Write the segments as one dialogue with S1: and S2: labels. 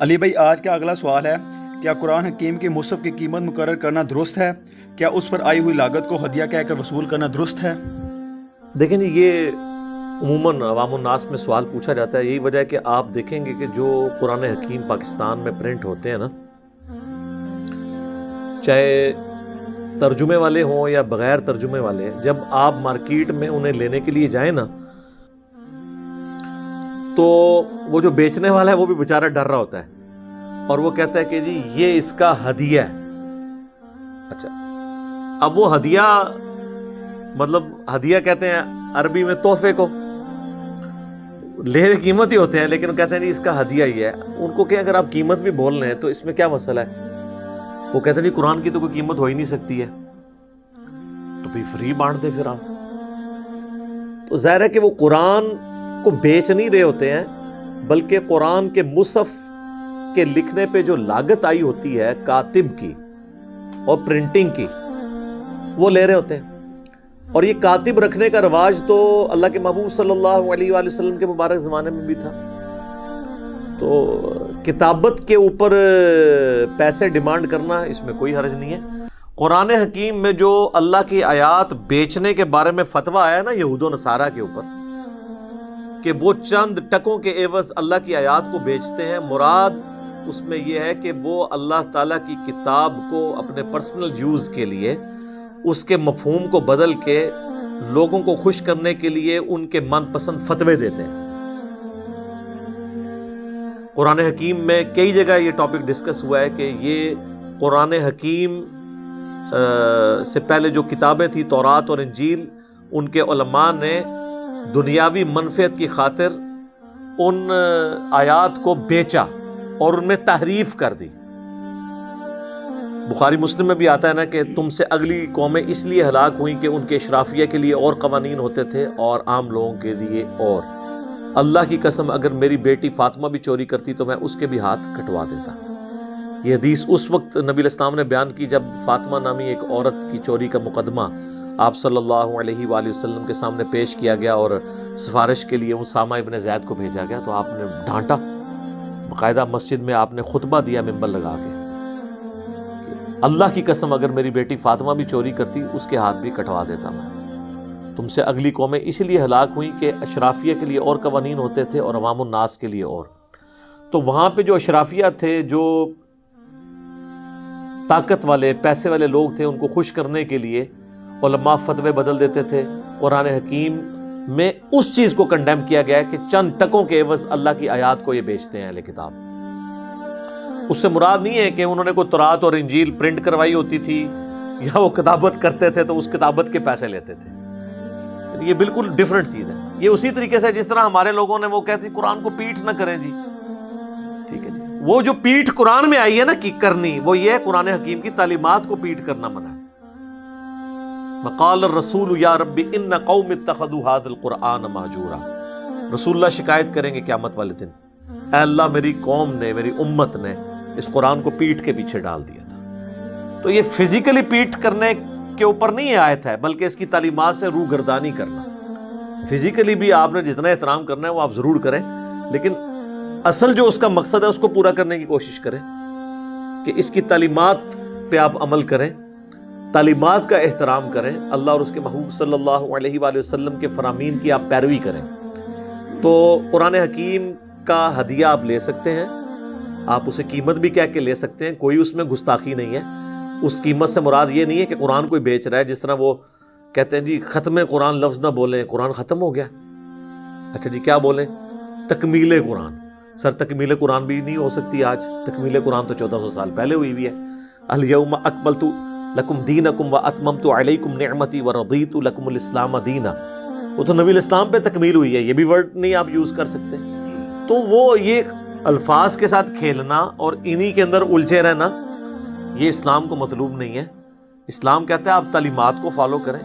S1: علی بھائی، آج کا اگلا سوال ہے، کیا قرآن حکیم کے مصحف کی قیمت مقرر کرنا درست ہے؟ کیا اس پر آئی ہوئی لاگت کو ہدیہ کہہ کر وصول کرنا درست ہے؟
S2: دیکھیں جی، یہ عموماً عوام الناس میں سوال پوچھا جاتا ہے. یہی وجہ ہے کہ آپ دیکھیں گے کہ جو قرآن حکیم پاکستان میں پرنٹ ہوتے ہیں نا، چاہے ترجمے والے ہوں یا بغیر ترجمے والے، جب آپ مارکیٹ میں انہیں لینے کے لیے جائیں نا، تو وہ جو بیچنے والا ہے وہ بھی بیچارہ ڈر رہا ہوتا ہے اور وہ کہتا ہے کہ جی یہ اس کا ہدیہ ہے. اچھا، اب وہ ہدیہ مطلب ہدیہ کہتے ہیں عربی میں تحفے کو، لے قیمت ہی ہوتے ہیں، لیکن وہ کہتے ہیں جی اس کا ہدیہ ہی ہے. ان کو کہ اگر آپ قیمت بھی بول رہے ہیں تو اس میں کیا مسئلہ ہے؟ وہ کہتے ہیں جی قرآن کی تو کوئی قیمت ہو ہی نہیں سکتی ہے، تو بھی فری بانٹ دے پھر آپ. تو ظاہر ہے کہ وہ قرآن کو بیچ نہیں رہے ہوتے ہیں، بلکہ قرآن کے مصحف کے لکھنے پہ جو لاگت آئی ہوتی ہے کاتب کی اور پرنٹنگ کی، وہ لے رہے ہوتے ہیں. اور یہ کاتب رکھنے کا رواج تو اللہ کے محبوب صلی اللہ علیہ وآلہ وسلم کے مبارک زمانے میں بھی تھا. تو کتابت کے اوپر پیسے ڈیمانڈ کرنا اس میں کوئی حرج نہیں ہے. قرآن حکیم میں جو اللہ کی آیات بیچنے کے بارے میں فتویٰ آیا نا یہود و نصارہ کے اوپر، کہ وہ چند ٹکوں کے عوض اللہ کی آیات کو بیچتے ہیں، مراد اس میں یہ ہے کہ وہ اللہ تعالیٰ کی کتاب کو اپنے پرسنل یوز کے لیے اس کے مفہوم کو بدل کے لوگوں کو خوش کرنے کے لیے ان کے من پسند فتوے دیتے ہیں. قرآن حکیم میں کئی جگہ یہ ٹاپک ڈسکس ہوا ہے کہ یہ قرآن حکیم سے پہلے جو کتابیں تھیں تورات اور انجیل، ان کے علماء نے دنیاوی منفعت کی خاطر ان آیات کو بیچا اور ان میں تحریف کر دی. بخاری مسلم میں بھی آتا ہے نا کہ تم سے اگلی قومیں اس لیے ہلاک ہوئیں کہ ان کے اشرافیہ کے لیے اور قوانین ہوتے تھے اور عام لوگوں کے لیے اور. اللہ کی قسم اگر میری بیٹی فاطمہ بھی چوری کرتی تو میں اس کے بھی ہاتھ کٹوا دیتا. یہ حدیث اس وقت نبی علیہ السلام نے بیان کی جب فاطمہ نامی ایک عورت کی چوری کا مقدمہ آپ صلی اللہ علیہ وآلہ وسلم کے سامنے پیش کیا گیا اور سفارش کے لیے اسامہ ابن زید کو بھیجا گیا. تو آپ نے ڈانٹا، باقاعدہ مسجد میں آپ نے خطبہ دیا ممبر لگا کے، اللہ کی قسم اگر میری بیٹی فاطمہ بھی چوری کرتی اس کے ہاتھ بھی کٹوا دیتا میں. تم سے اگلی قومیں اسی لیے ہلاک ہوئیں کہ اشرافیہ کے لیے اور قوانین ہوتے تھے اور عوام الناس کے لیے اور. تو وہاں پہ جو اشرافیہ تھے، جو طاقت والے پیسے والے لوگ تھے، ان کو خوش کرنے کے لیے علماء فتوے بدل دیتے تھے. قرآن حکیم میں اس چیز کو کنڈیم کیا گیا ہے کہ چند ٹکوں کے عوض اللہ کی آیات کو یہ بیچتے ہیں اہل کتاب. اس سے مراد نہیں ہے کہ انہوں نے کوئی تورات اور انجیل پرنٹ کروائی ہوتی تھی یا وہ کتابت کرتے تھے تو اس کتابت کے پیسے لیتے تھے. یہ بالکل ڈیفرنٹ چیز ہے. یہ اسی طریقے سے جس طرح ہمارے لوگوں نے وہ کہتی قرآن کو پیٹ نہ کریں جی، ٹھیک ہے جی، وہ جو پیٹ قرآن میں آئی ہے نا کی کرنی، وہ یہ ہے قرآن حکیم کی تعلیمات کو پیٹ کرنا منع ہے. وقال الرسول یا رب ان قوم اتخذوا هذا القرآن مہجورا. رسول اللہ شکایت کریں گے قیامت والے دن، اے اللہ میری قوم نے، میری امت نے اس قرآن کو پیٹ کے پیچھے ڈال دیا تھا. تو یہ فزیکلی پیٹ کرنے کے اوپر نہیں آیت ہے، بلکہ اس کی تعلیمات سے روگردانی کرنا. فزیکلی بھی آپ نے جتنا احترام کرنا ہے وہ آپ ضرور کریں، لیکن اصل جو اس کا مقصد ہے اس کو پورا کرنے کی کوشش کریں کہ اس کی تعلیمات پہ آپ عمل کریں، تعلیمات کا احترام کریں، اللہ اور اس کے محبوب صلی اللہ علیہ وآلہ وسلم کے فرامین کی آپ پیروی کریں. تو قرآن حکیم کا ہدیہ آپ لے سکتے ہیں، آپ اسے قیمت بھی کہہ کے لے سکتے ہیں، کوئی اس میں گستاخی نہیں ہے. اس قیمت سے مراد یہ نہیں ہے کہ قرآن کوئی بیچ رہا ہے، جس طرح وہ کہتے ہیں جی ختم قرآن لفظ نہ بولیں، قرآن ختم ہو گیا. اچھا جی کیا بولیں؟ تکمیل قرآن. سر تکمیل قرآن بھی نہیں ہو سکتی آج، تکمیل قرآن تو 1400 سال پہلے ہوئی ہوئی ہے. الیوم اکملت لکم دینکم واتممت علیکم نعمتی ورضیت لکم الاسلام دینا. وہ تو نبی الاسلام پہ تکمیل ہوئی ہے، یہ بھی ورڈ نہیں آپ یوز کر سکتے. تو وہ یہ الفاظ کے ساتھ کھیلنا اور انہی کے اندر الجھے رہنا، یہ اسلام کو مطلوب نہیں ہے. اسلام کہتا ہے آپ تعلیمات کو فالو کریں.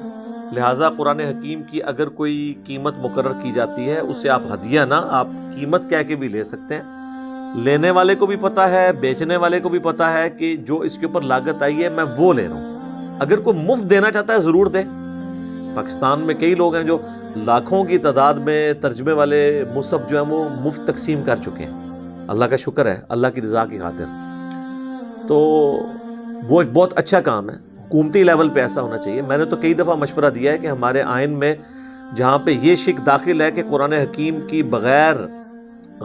S2: لہٰذا قرآن حکیم کی اگر کوئی قیمت مقرر کی جاتی ہے اسے آپ ہدیہ نہ، آپ قیمت کہہ کے بھی لے سکتے ہیں. لینے والے کو بھی پتا ہے، بیچنے والے کو بھی پتا ہے کہ جو اس کے اوپر لاگت آئی ہے میں وہ لے رہا ہوں. اگر کوئی مفت دینا چاہتا ہے ضرور دے. پاکستان میں کئی لوگ ہیں جو لاکھوں کی تعداد میں ترجمے والے مصحف جو ہیں وہ مفت تقسیم کر چکے ہیں. اللہ کا شکر ہے اللہ کی رضا کی خاطر. تو وہ ایک بہت اچھا کام ہے, حکومتی لیول پہ ایسا ہونا چاہیے. میں نے تو کئی دفعہ مشورہ دیا ہے کہ ہمارے آئین میں جہاں پہ یہ شک داخل ہے کہ قرآن حکیم کی بغیر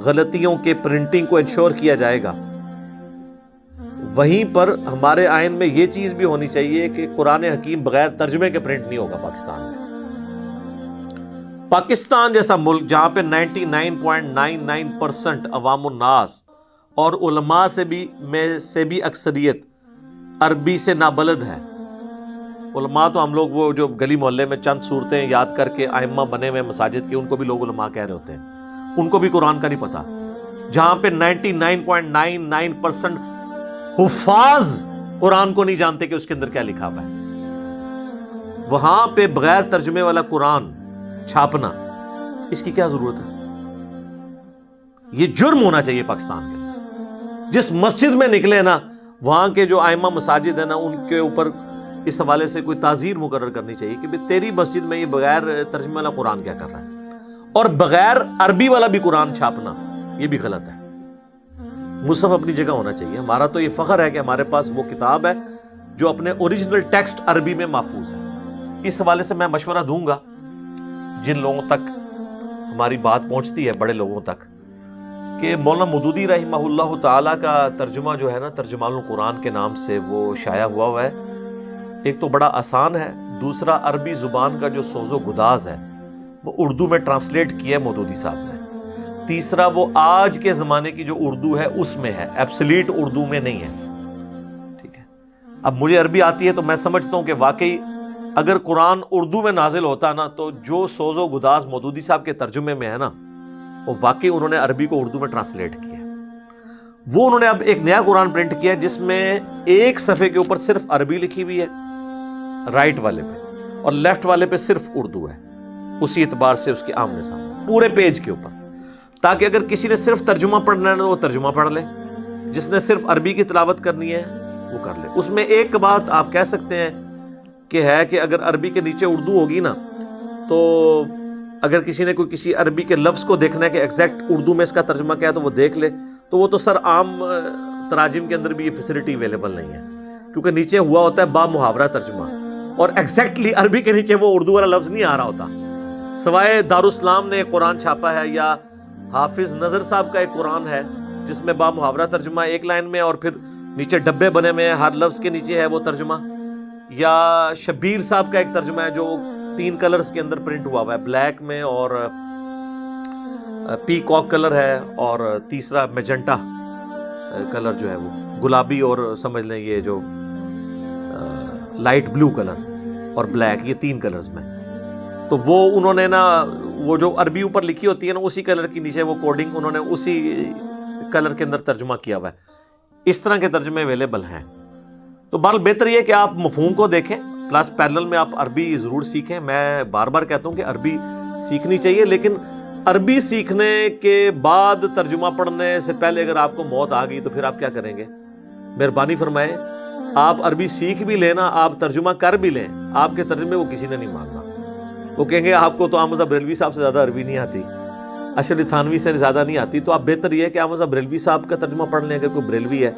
S2: غلطیوں کے پرنٹنگ کو انشور کیا جائے گا, وہیں پر ہمارے آئین میں یہ چیز بھی ہونی چاہیے کہ قرآن حکیم بغیر ترجمے کے پرنٹ نہیں ہوگا پاکستان میں. پاکستان جیسا ملک جہاں پہ 99.99% عوام الناس اور علماء سے بھی اکثریت عربی سے نابلد ہے. علماء تو ہم لوگ وہ جو گلی محلے میں چند صورتیں یاد کر کے ائمہ بنے ہوئے مساجد کے, ان کو بھی لوگ علماء کہہ رہے ہوتے ہیں, ان کو بھی قرآن کا نہیں پتا. جہاں پہ 99.99% حفاظ قرآن کو نہیں جانتے کہ اس کے اندر کیا لکھا ہوا ہے, وہاں پہ بغیر ترجمے والا قرآن چھاپنا, اس کی کیا ضرورت ہے؟ یہ جرم ہونا چاہیے پاکستان کے اندر. جس مسجد میں نکلے نا, وہاں کے جو ائمہ مساجد ہیں نا, ان کے اوپر اس حوالے سے کوئی تعزیر مقرر کرنی چاہیے کہ تیری مسجد میں یہ بغیر ترجمے والا قرآن کیا کر رہا ہے, اور بغیر عربی والا بھی قرآن چھاپنا یہ بھی غلط ہے. مصحف اپنی جگہ ہونا چاہیے. ہمارا تو یہ فخر ہے کہ ہمارے پاس وہ کتاب ہے جو اپنے اوریجنل ٹیکسٹ عربی میں محفوظ ہے. اس حوالے سے میں مشورہ دوں گا جن لوگوں تک ہماری بات پہنچتی ہے, بڑے لوگوں تک, کہ مولانا مودودی رحمہ اللہ تعالیٰ کا ترجمہ جو ہے نا, ترجمان القرآن کے نام سے وہ شائع ہوا ہے. ایک تو بڑا آسان ہے, دوسرا عربی زبان کا جو سوز و گداز ہے وہ اردو میں ٹرانسلیٹ کیا ہے مودودی صاحب نے. تیسرا وہ آج کے زمانے کی جو اردو ہے اس میں ہے, ایبسلیٹ اردو میں نہیں ہے. ٹھیک ہے, اب مجھے عربی آتی ہے تو میں سمجھتا ہوں کہ واقعی اگر قرآن اردو میں نازل ہوتا نا, تو جو سوز و گداز مودودی صاحب کے ترجمے میں ہے نا, وہ واقعی انہوں نے عربی کو اردو میں ٹرانسلیٹ کیا. وہ انہوں نے اب ایک نیا قرآن پرنٹ کیا جس میں ایک صفحے کے اوپر صرف عربی لکھی ہوئی ہے رائٹ والے پہ, اور لیفٹ والے پہ صرف اردو ہے. اسی اعتبار سے اس کے آمنے سامنے پورے پیج کے اوپر, تاکہ اگر کسی نے صرف ترجمہ پڑھنا ہے نا, وہ ترجمہ پڑھ لے, جس نے صرف عربی کی تلاوت کرنی ہے وہ کر لے. اس میں ایک بات آپ کہہ سکتے ہیں کہ ہے کہ اگر عربی کے نیچے اردو ہوگی نا, تو اگر کسی نے کوئی کسی عربی کے لفظ کو دیکھنا ہے کہ ایگزیکٹ اردو میں اس کا ترجمہ کیا ہے تو وہ دیکھ لے. تو وہ تو سر عام تراجم کے اندر بھی یہ فیسلٹی اویلیبل نہیں ہے, کیونکہ نیچے ہوا ہوتا ہے با محاورہ ترجمہ, اور ایگزیکٹلی عربی کے نیچے وہ اردو والا لفظ نہیں آ رہا ہوتا. سوائے دارالاسلام نے ایک قرآن چھاپا ہے, یا حافظ نظر صاحب کا ایک قرآن ہے جس میں با محاورہ ترجمہ ایک لائن میں, اور پھر نیچے ڈبے بنے میں ہر لفظ کے نیچے ہے وہ ترجمہ. یا شبیر صاحب کا ایک ترجمہ ہے جو 3 کلرز کے اندر پرنٹ ہوا ہے, بلیک میں اور پی کاک کلر ہے, اور تیسرا میجنٹا کلر جو ہے وہ گلابی, اور سمجھ لیں یہ جو لائٹ بلو کلر اور بلیک, یہ 3 کلرز میں. تو وہ انہوں نے نا, وہ جو عربی اوپر لکھی ہوتی ہے نا اسی کلر کی نیچے وہ کوڈنگ انہوں نے اسی کلر کے اندر ترجمہ کیا ہوا ہے. اس طرح کے ترجمے اویلیبل ہیں. تو بہرحال بہتر یہ کہ آپ مفہوم کو دیکھیں, پلس پیرلل میں آپ عربی ضرور سیکھیں. میں بار بار کہتا ہوں کہ عربی سیکھنی چاہیے, لیکن عربی سیکھنے کے بعد ترجمہ پڑھنے سے پہلے اگر آپ کو موت آ گئی تو پھر آپ کیا کریں گے؟ مہربانی فرمائے آپ عربی سیکھ بھی لینا, آپ ترجمہ کر بھی لیں, آپ کے ترجمے کو کسی نے نہیں ماننا. وہ کہیں گے آپ کو تو احمد صاحب بریلوی صاحب سے زیادہ عربی نہیں آتی, اشرف علی تھانوی سے زیادہ نہیں آتی. تو آپ بہتر یہ ہے کہ احمد صاحب بریلوی صاحب کا ترجمہ پڑھ لیں. اگر کوئی بریلوی ہے,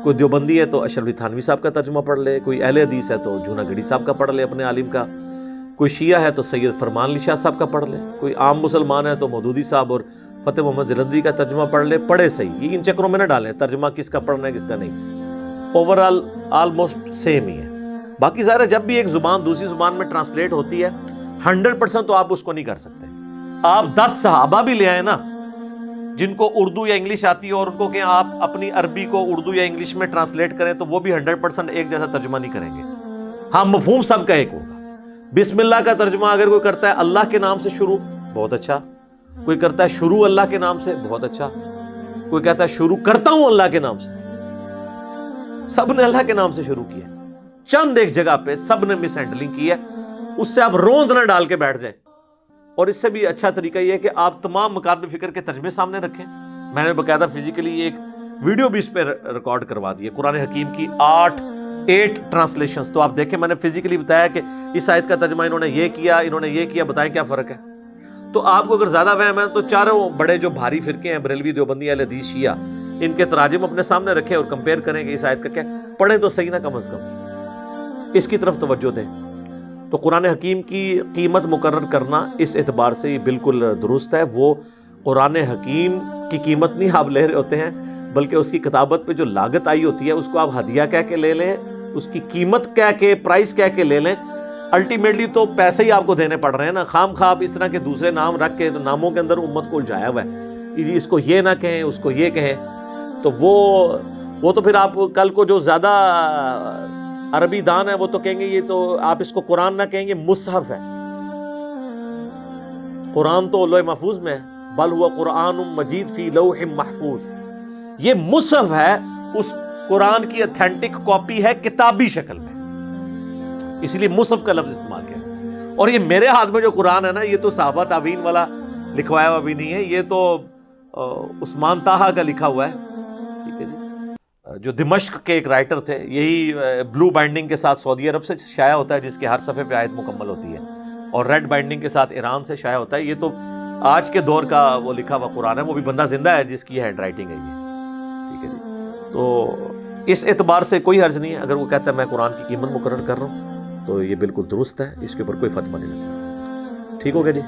S2: کوئی دیوبندی ہے, تو اشرف علی تھانوی صاحب کا ترجمہ پڑھ لے. کوئی اہل حدیث ہے تو جونا گڑھی صاحب کا پڑھ لے اپنے عالم کا. کوئی شیعہ ہے تو سید فرمان علی شاہ صاحب کا پڑھ لے. کوئی عام مسلمان ہے تو مودودی صاحب اور فتح محمد جلندری کا ترجمہ پڑھ لے. پڑھے صحیح, یہ ان چکروں میں نہ ڈالیں ترجمہ کس کا پڑھنا ہے کس کا نہیں. اوورآل آلموسٹ سیم ہی ہے. باقی ظاہر ہے جب بھی ایک زبان دوسری زبان میں ٹرانسلیٹ ہوتی ہے 100% تو آپ اس کو نہیں کر سکتے. آپ 10 صحابہ بھی لے آئے نا جن کو اردو یا انگلش آتی ہے, اور ان کو کہ آپ اپنی عربی کو اردو یا انگلش میں ٹرانسلیٹ کریں, تو وہ بھی 100% ایک جیسا ترجمہ نہیں کریں گے. ہاں مفہوم سب کا ایک ہوگا. بسم اللہ کا ترجمہ اگر کوئی کرتا ہے اللہ کے نام سے شروع, بہت اچھا. کوئی کرتا ہے شروع اللہ کے نام سے, بہت اچھا. کوئی کہتا ہے شروع کرتا ہوں اللہ کے نام سے. سب نے اللہ کے نام سے شروع کیا, چند ایک جگہ پہ سب نے مس ہینڈلنگ کی ہے. اس سے آپ روند نہ ڈال کے بیٹھ جائیں. اور اس سے بھی اچھا طریقہ یہ ہے کہ آپ تمام مکاتب فکر کے ترجمے سامنے رکھیں. میں نے باقاعدہ فزیکلی ایک ویڈیو بھی اس پہ ریکارڈ کروا دی ہے, قرآن حکیم کی 8 ٹرانسلیشنز. تو آپ دیکھیں, میں نے فزیکلی بتایا کہ اس آیت کا ترجمہ انہوں نے یہ کیا, انہوں نے یہ کیا, بتائیں کیا فرق ہے. تو آپ کو اگر زیادہ وہم ہے تو چاروں بڑے جو بھاری فرقے ہیں, بریلوی, دیوبندی, اہل حدیث, شیعہ, ان کے تراجم اپنے سامنے رکھیں اور کمپیئر کریں کہ اس آیت کا کیا، پڑھیں تو صحیح نا کم از کم، اس کی طرف توجہ دیں۔ تو قرآن حکیم کی قیمت مقرر کرنا اس اعتبار سے یہ بالکل درست ہے۔ وہ قرآن حکیم کی قیمت نہیں آپ لے رہے ہوتے ہیں، بلکہ اس کی کتابت پہ جو لاگت آئی ہوتی ہے اس کو آپ ہدیہ کہہ کے لے لیں، اس کی قیمت کہہ کے، پرائس کہہ کے لے لیں۔ الٹیمیٹلی تو پیسے ہی آپ کو دینے پڑ رہے ہیں نا، خام خواہ آپ اس طرح کے دوسرے نام رکھ کے، تو ناموں کے اندر امت کو الجھایا ہوا ہے، اس کو یہ نہ کہیں، اس کو یہ کہیں، تو وہ تو پھر آپ کل کو جو زیادہ عربی دان ہے وہ تو کہیں گے یہ تو آپ اس کو قرآن نہ کہیں گے، مصحف ہے۔ قرآن تو لوح محفوظ میں ہے، بل ہوا قرآن مجید فی لوح محفوظ، یہ مصحف ہے، اس قرآن کی اتھینٹک کاپی ہے کتابی شکل میں، اسی لیے مصحف کا لفظ استعمال کیا۔ اور یہ میرے ہاتھ میں جو قرآن ہے نا، یہ تو صحابہ تابعین والا لکھوایا ہوا بھی نہیں ہے، یہ تو عثمان طٰہٰ کا لکھا ہوا ہے، ٹھیک ہے جی، جو دمشق کے ایک رائٹر تھے، یہی بلو بائنڈنگ کے ساتھ سعودی عرب سے شائع ہوتا ہے، جس کے ہر صفحے پہ آیت مکمل ہوتی ہے، اور ریڈ بائنڈنگ کے ساتھ ایران سے شائع ہوتا ہے۔ یہ تو آج کے دور کا وہ لکھا ہوا قرآن ہے، وہ بھی بندہ زندہ ہے جس کی ہینڈ رائٹنگ ہے یہ، ٹھیک ہے جی۔ تو اس اعتبار سے کوئی حرج نہیں ہے، اگر وہ کہتا ہے میں قرآن کی قیمت مقرر کر رہا ہوں تو یہ بالکل درست ہے، اس کے اوپر کوئی فتویٰ نہیں لگتا۔ ٹھیک ہو گیا جی۔